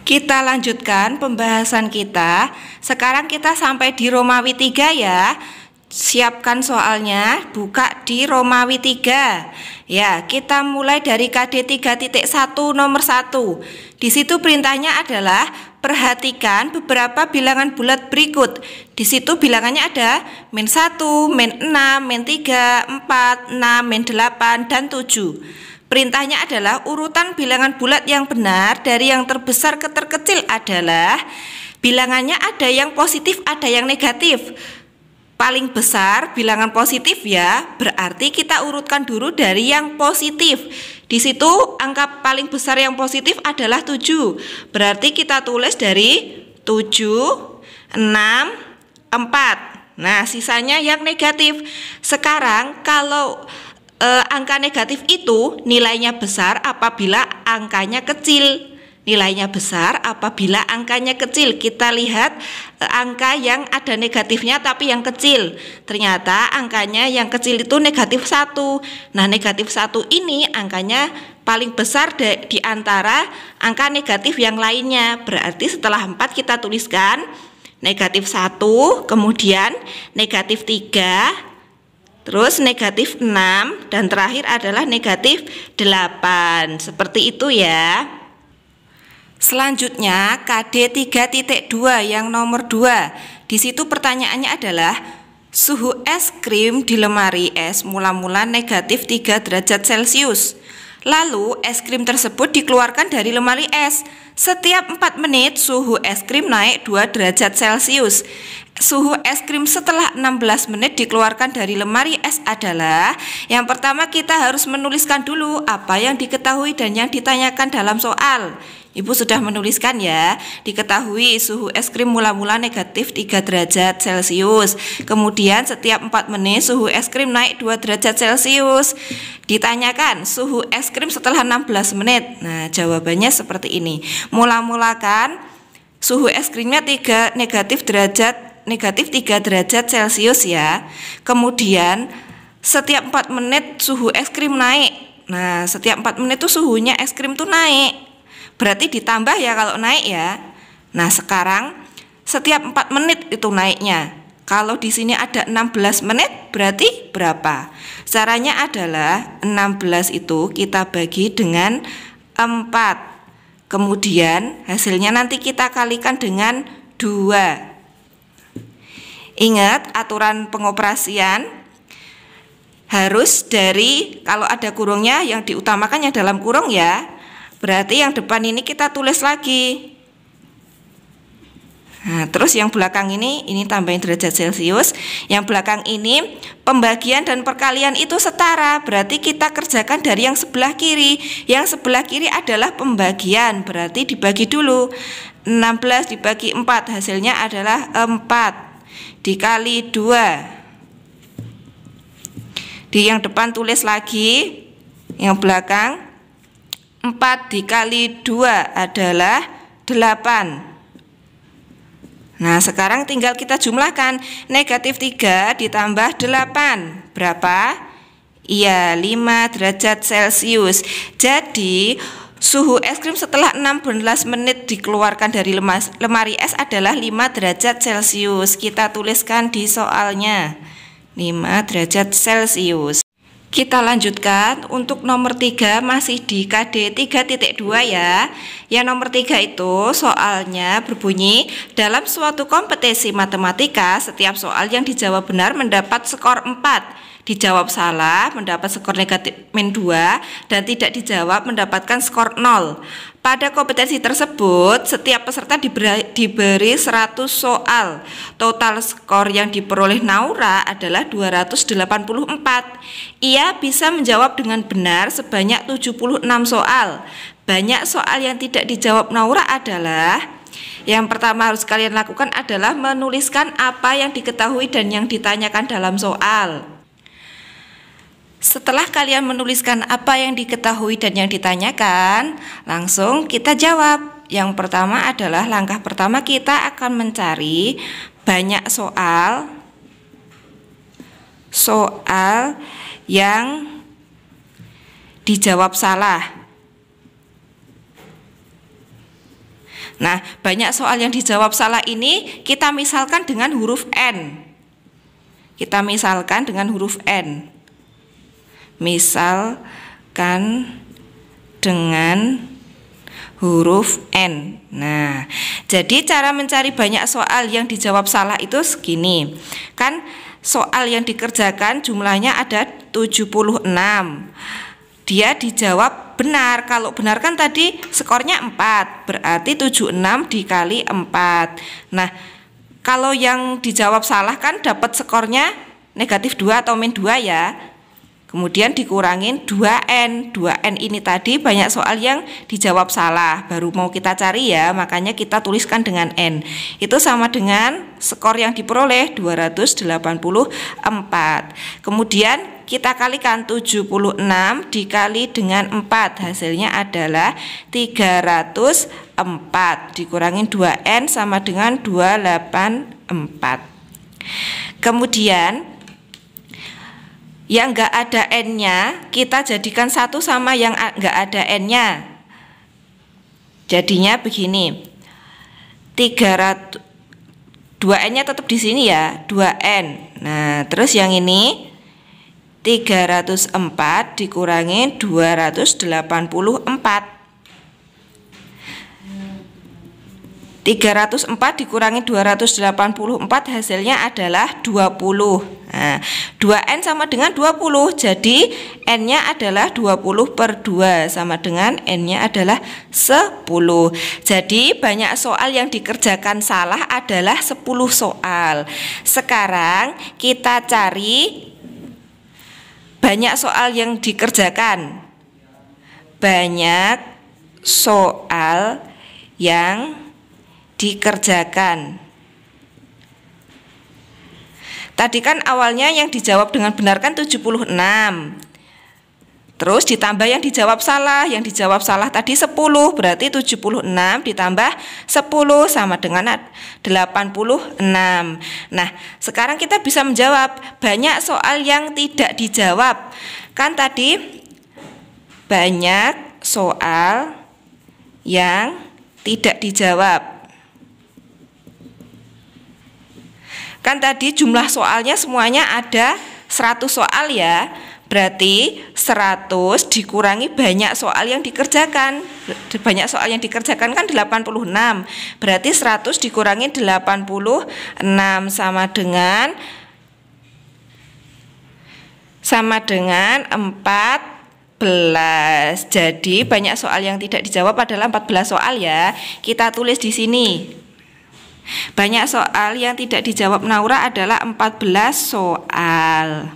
Kita lanjutkan pembahasan kita. Sekarang kita sampai di Romawi 3 ya. Siapkan soalnya, buka di Romawi 3. Ya, kita mulai dari KD 3.1 nomor 1. Di situ perintahnya adalah perhatikan beberapa bilangan bulat berikut. Di situ bilangannya ada min 1, min 6, min 3, 4, 6, min 8, dan 7. Perintahnya adalah urutan bilangan bulat yang benar dari yang terbesar ke terkecil adalah bilangannya ada yang positif, ada yang negatif. Paling besar bilangan positif ya, berarti kita urutkan dulu dari yang positif. Di situ angka paling besar yang positif adalah 7. Berarti kita tulis dari 7, 6, 4. Nah, sisanya yang negatif. Sekarang kalau angka negatif itu nilainya besar apabila angkanya kecil. Nilainya besar apabila angkanya kecil. Kita lihat angka yang ada negatifnya tapi yang kecil. Ternyata angkanya yang kecil itu negatif 1. Nah, negatif 1 ini angkanya paling besar di antara angka negatif yang lainnya. Berarti setelah 4 kita tuliskan negatif 1, kemudian negatif 3, terus negatif 6, dan terakhir adalah negatif 8. Seperti itu ya. Selanjutnya KD 3.2 yang nomor 2. Di situ pertanyaannya adalah suhu es krim di lemari es mula-mula negatif 3 derajat Celcius. Lalu es krim tersebut dikeluarkan dari lemari es. Setiap 4 menit suhu es krim naik 2 derajat Celcius. Suhu es krim setelah 16 menit dikeluarkan dari lemari es adalah, yang pertama kita harus menuliskan dulu apa yang diketahui dan yang ditanyakan dalam soal. Ibu sudah menuliskan ya, diketahui suhu es krim mula-mula negatif 3 derajat Celcius. Kemudian setiap 4 menit suhu es krim naik 2 derajat Celcius. Ditanyakan suhu es krim setelah 16 menit. Nah, jawabannya seperti ini. Mula-mula kan suhu es krimnya negatif 3 derajat Celcius ya. Kemudian setiap 4 menit suhu es krim naik. Nah, setiap 4 menit tuh suhunya es krim tuh naik. Berarti ditambah ya kalau naik ya. Nah, sekarang setiap 4 menit itu naiknya. Kalau di sini ada 16 menit berarti berapa? Caranya adalah 16 itu kita bagi dengan 4. Kemudian hasilnya nanti kita kalikan dengan 2. Ingat aturan pengoperasian harus dari, kalau ada kurungnya yang diutamakan yang dalam kurung ya. Berarti yang depan ini kita tulis lagi. Nah, terus yang belakang ini tambahin derajat Celcius. Yang belakang ini pembagian dan perkalian itu setara. Berarti kita kerjakan dari yang sebelah kiri. Yang sebelah kiri adalah pembagian. Berarti dibagi dulu. 16 dibagi 4 hasilnya adalah 4 dikali 2. Di yang depan tulis lagi. Yang belakang 4 dikali 2 adalah 8. Nah, sekarang tinggal kita jumlahkan. Negatif 3 ditambah 8. Berapa? Iya, 5 derajat Celcius. Jadi, suhu es krim setelah 16 menit dikeluarkan dari lemari es adalah 5 derajat Celcius. Kita tuliskan di soalnya. 5 derajat Celcius. Kita lanjutkan untuk nomor 3 masih di KD 3.2 ya. Yang nomor 3 itu soalnya berbunyi dalam suatu kompetisi matematika setiap soal yang dijawab benar mendapat skor 4. Dijawab salah mendapat skor negatif min 2 dan tidak dijawab mendapatkan skor 0. Pada kompetensi tersebut setiap peserta diberi 100 soal. Total skor yang diperoleh Naura adalah 284. Ia bisa menjawab dengan benar sebanyak 76 soal. Banyak soal yang tidak dijawab Naura adalah, yang pertama harus kalian lakukan adalah menuliskan apa yang diketahui dan yang ditanyakan dalam soal. Setelah kalian menuliskan apa yang diketahui dan yang ditanyakan, langsung kita jawab. Yang pertama adalah langkah pertama kita akan mencari banyak soal yang dijawab salah. Nah, banyak soal yang dijawab salah ini kita misalkan dengan huruf N. Kita misalkan dengan huruf N. Misalkan dengan huruf N. Nah, jadi cara mencari banyak soal yang dijawab salah itu segini. Kan soal yang dikerjakan jumlahnya ada 76. Dia dijawab benar. Kalau benar kan tadi skornya 4. Berarti 76 dikali 4. Nah, kalau yang dijawab salah kan dapat skornya negatif 2 atau min 2 ya. Kemudian dikurangin 2N. 2N ini tadi banyak soal yang dijawab salah. Baru mau kita cari ya, makanya kita tuliskan dengan N. Itu sama dengan skor yang diperoleh 284. Kemudian kita kalikan 76 dikali dengan 4. Hasilnya adalah 304. Dikurangin 2N sama dengan 284. Kemudian yang enggak ada N-nya kita jadikan satu sama yang enggak ada N-nya. Jadinya begini. 300 2N-nya tetap di sini ya, 2N. Nah, terus yang ini 304 dikurangi 284. 304 dikurangi 284 hasilnya adalah 20. Nah, 2N sama dengan 20. Jadi N-nya adalah 20 per 2 sama dengan N-nya adalah 10. Jadi banyak soal yang dikerjakan salah adalah 10 soal. Sekarang kita cari banyak soal yang dikerjakan. Banyak soal yang dikerjakan. Tadi kan awalnya yang dijawab dengan benar kan 76. Terus ditambah yang dijawab salah. Yang dijawab salah tadi 10. Berarti 76 ditambah 10 sama dengan 86. Nah, sekarang kita bisa menjawab banyak soal yang tidak dijawab. Kan tadi banyak soal yang tidak dijawab. Kan tadi jumlah soalnya semuanya ada 100 soal ya. Berarti 100 dikurangi banyak soal yang dikerjakan. Banyak soal yang dikerjakan kan 86. Berarti 100 dikurangi 86 sama dengan 14. Jadi banyak soal yang tidak dijawab adalah 14 soal ya. Kita tulis di sini. Banyak soal yang tidak dijawab Naura adalah 14 soal.